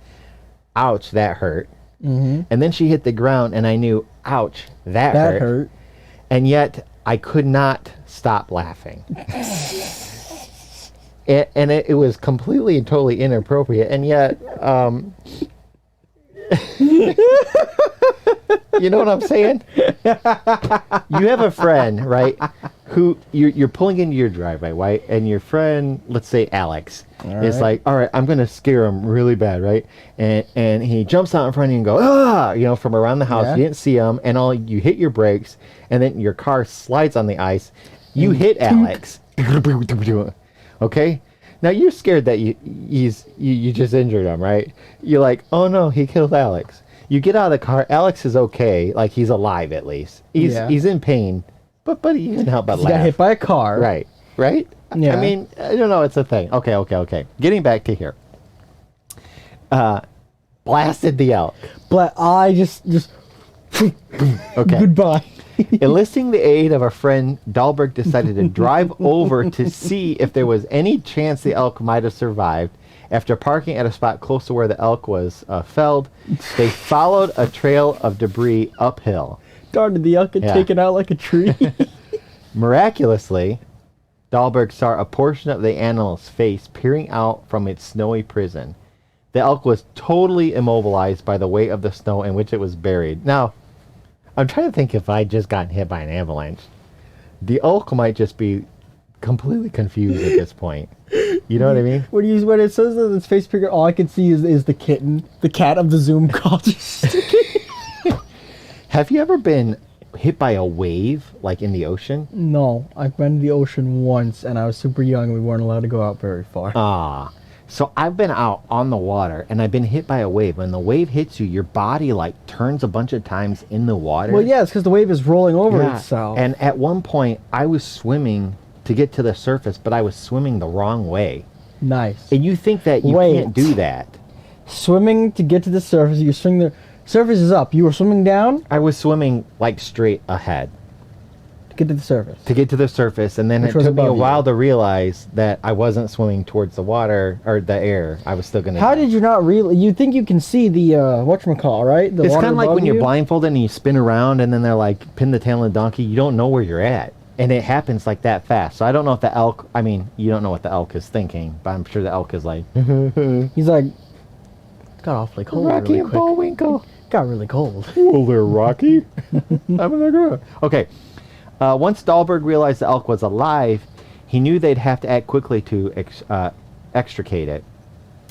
ouch, that hurt. Mm-hmm. And then she hit the ground, and I knew, ouch, that hurt. And yet, I could not stop laughing. It was completely and totally inappropriate, and yet, you know what I'm saying? You have a friend, right, who you're pulling into your driveway, right, and your friend, let's say Alex, is like, all right, I'm going to scare him really bad, right, and he jumps out in front of you and go, ah, you know, from around the house. Yeah. You didn't see him, and you hit your brakes, and then your car slides on the ice. You hit Alex. Okay? Now you're scared that you just injured him, right? You're like, oh no, he killed Alex. You get out of the car. Alex is okay, like he's alive at least. He's in pain, but he can't help but laugh. He got hit by a car. Right. Yeah. I mean, I don't know. It's a thing. Okay. Getting back to here. Blasted the elk. But I just Okay. goodbye. Enlisting the aid of a friend, Dahlberg decided to drive over to see if there was any chance the elk might have survived. After parking at a spot close to where the elk was felled, they followed a trail of debris uphill. Darn, did the elk get taken out like a tree? Miraculously, Dahlberg saw a portion of the animal's face peering out from its snowy prison. The elk was totally immobilized by the weight of the snow in which it was buried. Now, I'm trying to think if I'd just gotten hit by an avalanche. The elk might just be completely confused at this point. You know what I mean? When it says that its face figure, all I can see is the kitten, the cat of the Zoom call. Have you ever been hit by a wave, like in the ocean? No, I've been to the ocean once, and I was super young, and we weren't allowed to go out very far. So I've been out on the water, and I've been hit by a wave. When the wave hits you, your body like turns a bunch of times in the water. Well, yeah, it's because the wave is rolling over itself. And at one point, I was swimming to get to the surface, but I was swimming the wrong way. Nice. And you think that you can't do that. Swimming to get to the surface, you swing the surface is up. You were swimming down? I was swimming like straight ahead. Get to the surface. To get to the surface, and then it took me a while to realize that I wasn't swimming towards the water or the air. I was still gonna. How did you not really? You think you can see the whatchamacallit, right? It's kind of like when you're blindfolded and you spin around, and then they're like pin the tail on the donkey. You don't know where you're at, and it happens like that fast. So I don't know if the elk. I mean, you don't know what the elk is thinking, but I'm sure the elk is like. He's like, got awfully cold. Rocky really and quick. Bullwinkle. Got really cold. Well, there, Rocky. Okay. Once Dahlberg realized the elk was alive, he knew they'd have to act quickly to extricate it.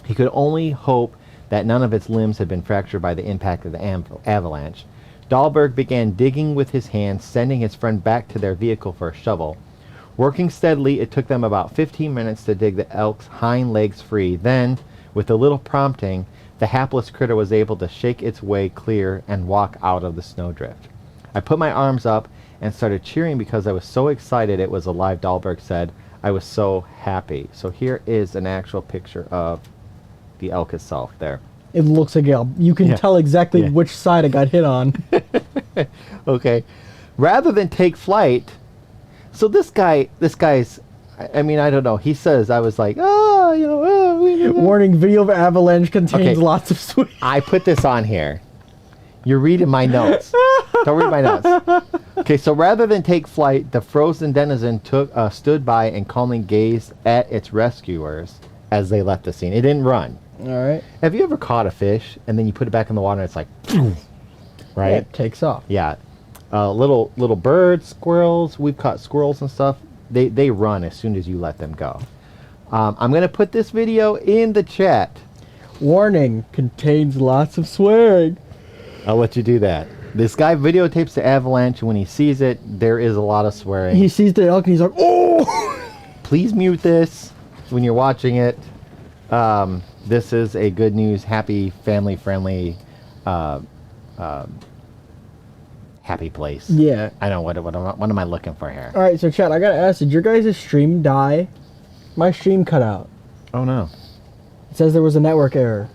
He could only hope that none of its limbs had been fractured by the impact of the avalanche. Dahlberg began digging with his hands, sending his friend back to their vehicle for a shovel. Working steadily, it took them about 15 minutes to dig the elk's hind legs free. Then, With a little prompting, the hapless critter was able to shake its way clear and walk out of the snowdrift. I put my arms up and started cheering because I was so excited it was alive, Dahlberg said. I was so happy. So here is an actual picture of the elk itself there. It looks like you can tell exactly which side it got hit on. Okay. Rather than take flight, so this guy's, I mean, I don't know. He says, I was like, Warning, video of avalanche contains lots of sweet. I put this on here. You're reading my notes. Don't read my notes. Okay, so rather than take flight, the frozen denizen stood by and calmly gazed at its rescuers as they left the scene. It didn't run. All right. Have you ever caught a fish and then you put it back in the water and it's like, right? Yeah, it takes off. Yeah. Little birds, squirrels. We've caught squirrels and stuff. They run as soon as you let them go. I'm going to put this video in the chat. Warning, contains lots of swearing. I'll let you do that. This guy videotapes the avalanche. When he sees it, there is a lot of swearing. He sees the elk and he's like, oh! Please mute this when you're watching it. This is a good news, happy, family-friendly, happy place. Yeah. I know, what am I looking for here? All right, so chat, I got to ask, did your guys' stream die? My stream cut out. Oh, no. It says there was a network error.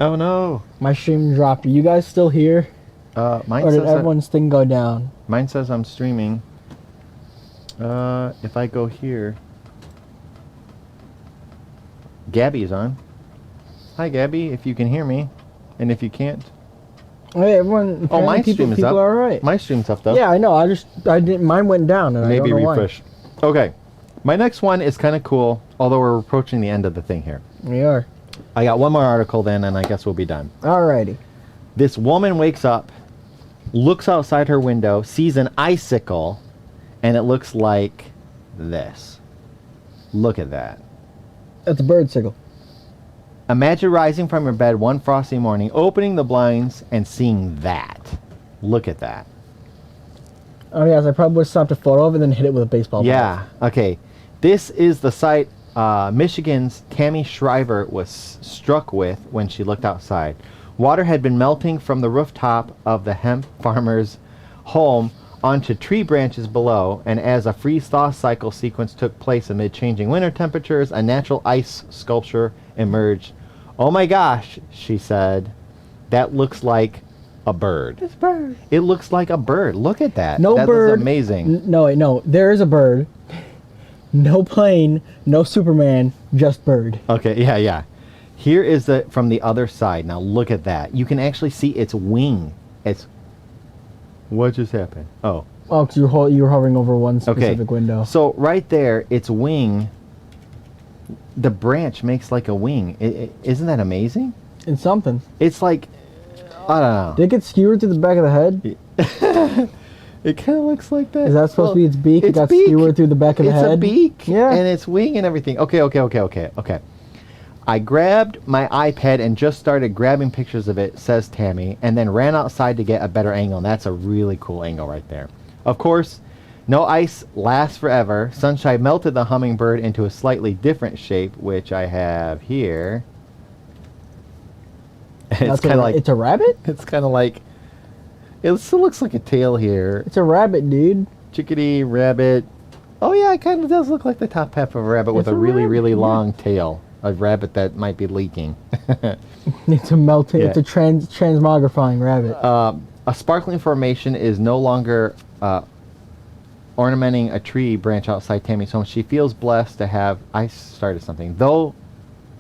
Oh, no. My stream dropped. Are you guys still here? Mine or did says everyone's thing go down? Mine says I'm streaming. If I go here, Gabby is on. Hi, Gabby, if you can hear me. And if you can't... Hey, everyone. Oh, my stream is up. People are all right. My stream's up, though. Yeah, I know. I didn't. Mine went down, and Maybe I don't know refresh. Why. Okay. My next one is kind of cool, although we're approaching the end of the thing here. We are. I got one more article then, and I guess we'll be done. Alrighty. This woman wakes up, looks outside her window, sees an icicle, and it looks like this. Look at that. That's a bird sickle. Imagine rising from your bed one frosty morning, opening the blinds, and seeing that. Look at that. Oh, yes, I probably would have stopped a photo of it and then hit it with a baseball bat. Yeah, okay. This is the sight Michigan's Tammy Shriver was struck with when she looked outside. Water had been melting from the rooftop of the hemp farmer's home onto tree branches below, and as a freeze-thaw cycle sequence took place amid changing winter temperatures, a natural ice sculpture emerged. Oh my gosh, she said. That looks like a bird. It's a bird. It looks like a bird. Look at that. No that bird. That's amazing. No. There is a bird. No plane. No Superman. Just bird. Okay, yeah. Here is the from the other side. Now look at that. You can actually see its wing. What just happened? Oh, because you were hovering over one specific window. So right there, its wing. The branch makes like a wing. Isn't that amazing? It's something. It's like, I don't know. Did it get skewered through the back of the head? It kind of looks like that. Is that supposed to be its beak? It got skewered through the back of the head? It's a beak. Yeah. And its wing and everything. Okay. I grabbed my iPad and just started grabbing pictures of it, says Tammy, and then ran outside to get a better angle. And that's a really cool angle right there. Of course, no ice lasts forever. Sunshine melted the hummingbird into a slightly different shape, which I have here. It's kind of like... It's a rabbit? It's kind of like... It still looks like a tail here. It's a rabbit, dude. Chickadee, rabbit. Oh yeah, it kind of does look like the top half of a rabbit with a really long tail. A rabbit that might be leaking. It's a melting. Yeah. It's a transmogrifying rabbit. A sparkling formation is no longer ornamenting a tree branch outside Tammy's home. She feels blessed to have... I started something. Though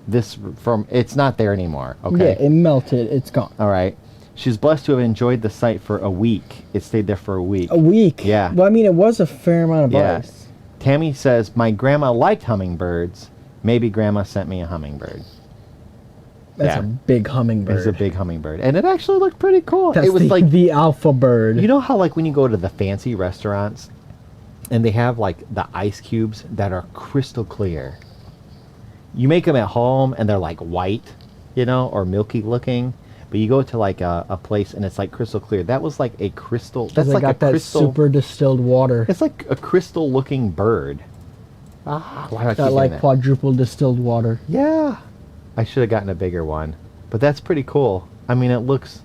it's not there anymore. Okay. Yeah, it melted. It's gone. All right. She's blessed to have enjoyed the site for a week. It stayed there for a week. A week? Yeah. Well, I mean, it was a fair amount of ice. Tammy says, my grandma liked hummingbirds. Maybe grandma sent me a hummingbird. That's a big hummingbird. It's a big hummingbird. And it actually looked pretty cool. That's it was like the alpha bird. You know how like when you go to the fancy restaurants and they have like the ice cubes that are crystal clear. You make them at home and they're like white, or milky looking. But you go to like a place and it's like crystal clear. That was like a crystal. That's like got a that crystal. Super distilled water. It's like a crystal looking bird. Why do I keep like that? Quadruple distilled water. Yeah. I should have gotten a bigger one. But that's pretty cool. I mean, it looks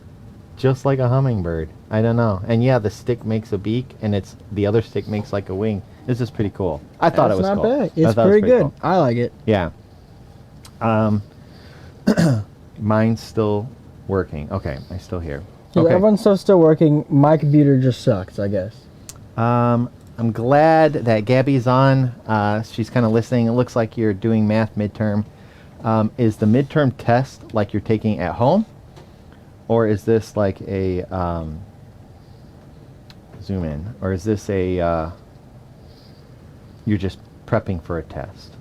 just like a hummingbird. I don't know. And yeah, the stick makes a beak, and the other stick makes like a wing. This is pretty cool. I thought it was not cool. bad. It's pretty good. Cool. I like it. Yeah. Mine's still working. Okay, I'm still here. So Okay. everyone's still working. My computer just sucks, I guess. I'm glad that Gabby's on. She's kind of listening. It looks like you're doing math midterm. Is the midterm test like you're taking at home? Or is this like a, zoom in, or is this a, you're just prepping for a test?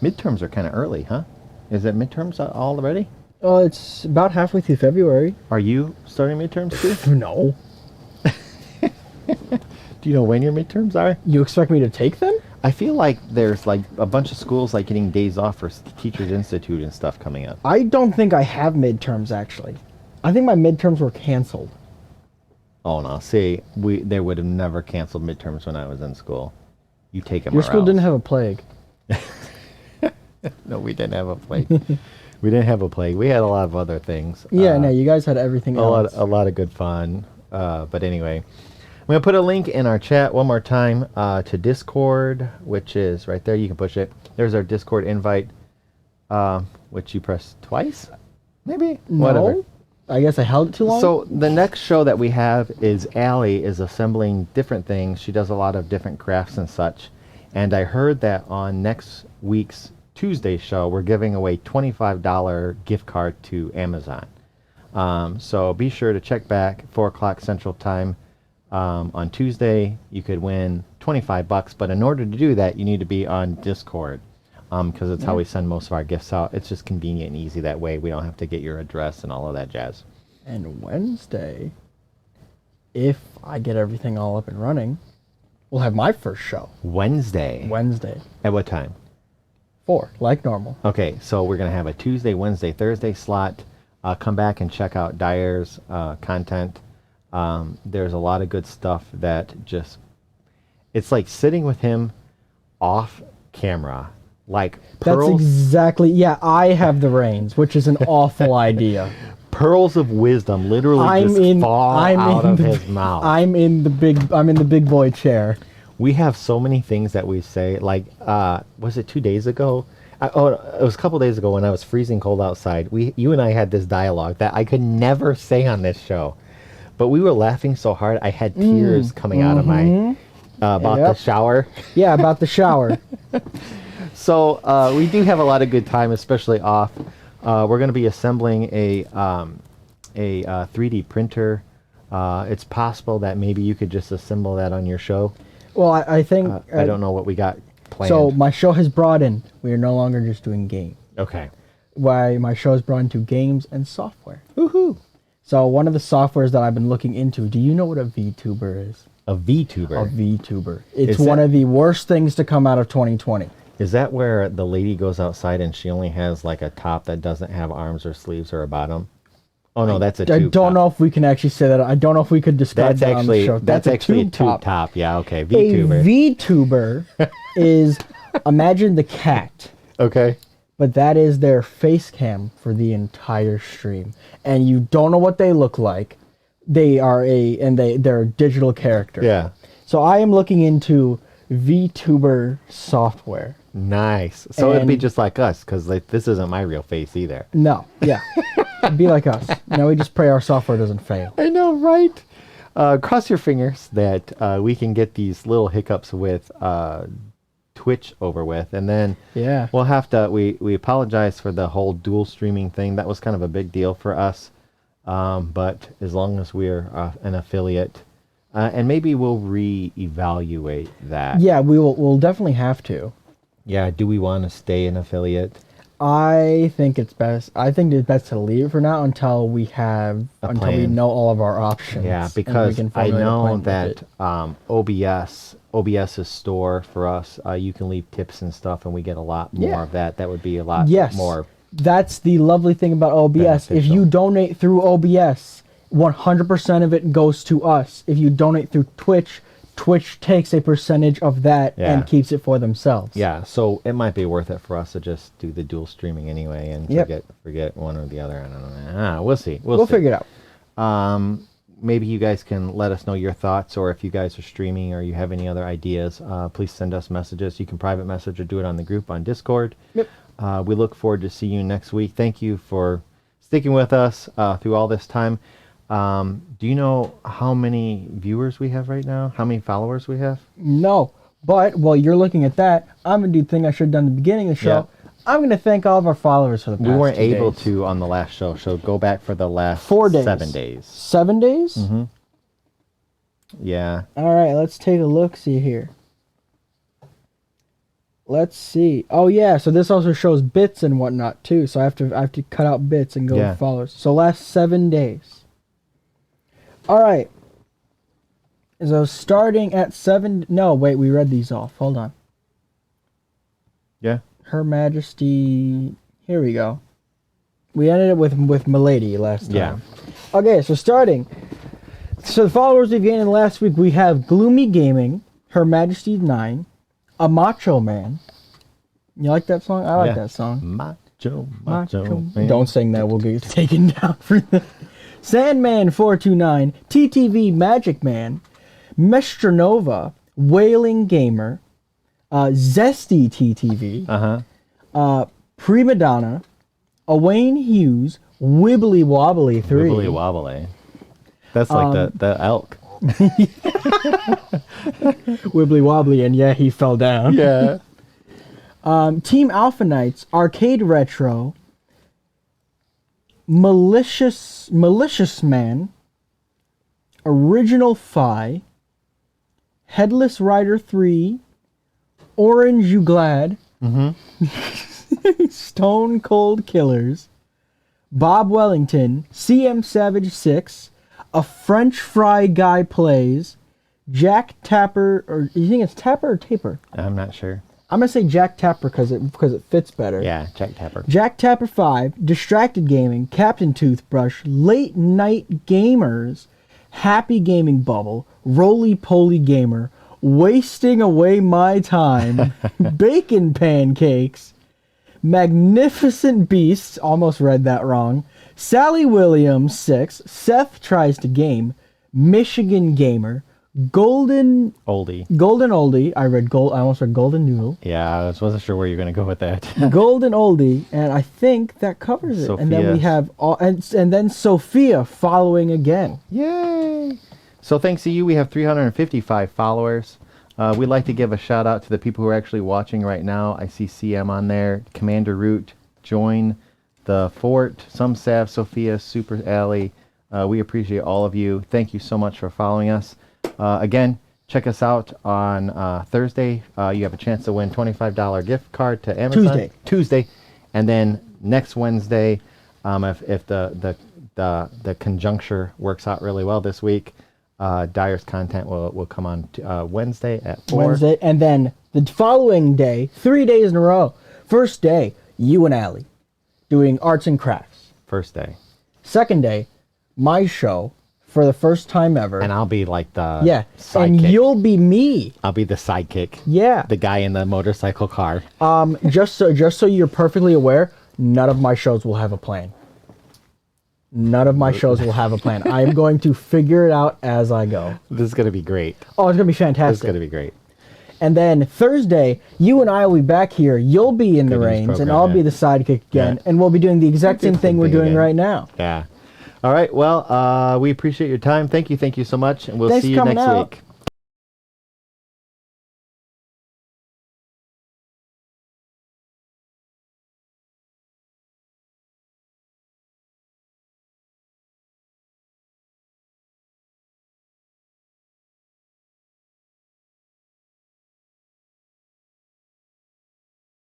Midterms are kind of early, huh? Is it midterms already? Oh, it's about halfway through February. Are you starting midterms too? No. Do you know when your midterms are? You expect me to take them? I feel like there's like a bunch of schools like getting days off for Teachers Institute and stuff coming up. I don't think I have midterms, actually. I think my midterms were canceled. Oh no, see, they would have never canceled midterms when I was in school. You take them. Your school didn't have a plague. No, we didn't have a plague. We didn't have a plague. We had a lot of other things. Yeah, no, you guys had everything else. A lot of good fun. But anyway, I'm going to put a link in our chat one more time to Discord, which is right there. You can push it. There's our Discord invite, which you press twice, maybe? No, Whatever. I guess I held it too long. So the next show that we have is Allie is assembling different things. She does a lot of different crafts and such. And I heard that on next week's Tuesday show, we're giving away $25 gift card to Amazon. So be sure to check back 4 o'clock Central Time on Tuesday. You could win $25, but in order to do that, you need to be on Discord because it's how we send most of our gifts out. It's just convenient and easy that way. We don't have to get your address and all of that jazz. And Wednesday, if I get everything all up and running, we'll have my first show. Wednesday. At what time? 4, like normal. Okay, so we're going to have a Tuesday, Wednesday, Thursday slot. Come back and check out Dyer's content. There's a lot of good stuff that it's like sitting with him off camera. Like pearls. That's exactly, yeah, I have the reins, which is an awful idea. Pearls of wisdom literally fall out of his mouth. I'm in the big boy chair. We have so many things that we say, like, was it 2 days ago? It was a couple days ago when I was freezing cold outside. You and I had this dialogue that I could never say on this show. But we were laughing so hard, I had tears coming out of my, about the shower. Yeah, about the shower. So we do have a lot of good time, especially off. We're going to be assembling a 3D printer. It's possible that maybe you could just assemble that on your show. Well, I think... I don't know what we got planned. So my show has broadened. We are no longer just doing games. Okay. Why my show has broadened to games and software. Woohoo! So one of the softwares that I've been looking into, do you know what a VTuber is? A VTuber? A VTuber. It's one of the worst things to come out of 2020. Is that where the lady goes outside and she only has like a top that doesn't have arms or sleeves or a bottom? Oh no, that's a tube top. I don't know if we can actually say that. I don't know if we could describe that on the show. That's actually a tube top. Yeah, okay. VTuber. A VTuber is, imagine the cat. Okay. But that is their face cam for the entire stream. And you don't know what they look like. They're a digital character. Yeah. So I am looking into VTuber software. Nice. So it'd be just like us, because this isn't my real face either. No, yeah. It'd be like us. Now we just pray our software doesn't fail. I know, right? Cross your fingers that we can get these little hiccups with Twitch over with, and then we'll have to. We apologize for the whole dual streaming thing. That was kind of a big deal for us. But as long as we're an affiliate, and maybe we'll reevaluate that. Yeah, we'll definitely have to. Yeah, do we want to stay an affiliate? I think it's best. I think it's best to leave it for now until we know all of our options. Yeah, because I know that OBS's store for us, you can leave tips and stuff, and we get a lot more of that. That would be a lot more. That's the lovely thing about OBS. Beneficial. If you donate through OBS, 100% of it goes to us. If you donate through Twitch, Twitch takes a percentage of that Yeah. and keeps it for themselves. Yeah, so it might be worth it for us to just do the dual streaming anyway and Yep. forget one or the other. I don't know. We'll see. We'll see. figure it out. Maybe you guys can let us know your thoughts, or if you guys are streaming or you have any other ideas, please send us messages. You can private message or do it on the group on Discord. Yep. We look forward to seeing you next week. Thank you for sticking with us through all this time. Do you know how many viewers we have right now? How many followers we have? No, but while you're looking at that, I'm going to do the thing I should have done at the beginning of the show. Yeah. I'm going to thank all of our followers for the past We weren't 2 able days. to on the last show, so go back for the last 4 days. 7 days. 7 days? Mm-hmm. Yeah. All right, let's take a look-see here. Let's see. Oh yeah, so this also shows bits and whatnot too. So I have to cut out bits and go with followers. So last 7 days. All right. So starting at 7. No, wait, we read these off. Hold on. Yeah. Her Majesty. Here we go. We ended it with Milady last time. Yeah. Okay, so starting. So the followers we've gained in last week, we have Gloomy Gaming, Her Majesty 9, A Macho Man. You like that song? I like that song. Macho Man. Don't sing that, we'll get taken down for that. Sandman 429, TTV Magic Man, Mestranova, Wailing Gamer, Zesty TTV, Prima Donna, Wayne Hughes, Wibbly Wobbly 3. Wibbly Wobbly. That's like the elk. Wibbly Wobbly, and yeah, he fell down. Yeah. Team Alpha Knights, Arcade Retro, Malicious Man, Original Phi, Headless Rider 3, Orange You Glad, Stone Cold Killers, Bob Wellington, CM Savage 6, A French Fry Guy Plays, Jack Tapper, or you think it's Tapper or Taper? I'm not sure. I'm gonna say Jack Tapper because it fits better. Yeah, Jack Tapper. Jack Tapper 5, Distracted Gaming, Captain Toothbrush, Late Night Gamers, Happy Gaming Bubble, Roly Poly Gamer, Wasting Away My Time, Bacon Pancakes, Magnificent Beasts, almost read that wrong, Sally Williams 6, Seth Tries to Game, Michigan Gamer, Golden Oldie. I almost read Golden Noodle. Yeah, I wasn't sure where you're going to go with that. Golden Oldie, and I think that covers it. Sophia. And then we have and then Sophia following again. Yay! So thanks to you, we have 355 followers. We'd like to give a shout out to the people who are actually watching right now. I see CM on there, Commander Root, Join the Fort, Some Sav, Sophia, Super Alley. We appreciate all of you. Thank you so much for following us. Again, check us out on Thursday. You have a chance to win $25 gift card to Amazon. Tuesday. And then next Wednesday, if the conjuncture works out really well this week, Dyer's content will come on Wednesday at 4. Wednesday, and then the following day, 3 days in a row. First day, you and Allie doing arts and crafts. First day. Second day, my show for the first time ever. And I'll be like the sidekick. And you'll be me. I'll be the sidekick. Yeah. The guy in the motorcycle car. Just so you're perfectly aware, none of my shows will have a plan. None of my shows will have a plan. I am going to figure it out as I go. This is going to be great. Oh, it's going to be fantastic. This is going to be great. And then Thursday, you and I will be back here. You'll be in the reins, and I'll be the sidekick again. And we'll be doing the exact same thing we're doing right now. Yeah. All right. Well, we appreciate your time. Thank you so much. And we'll see you next week.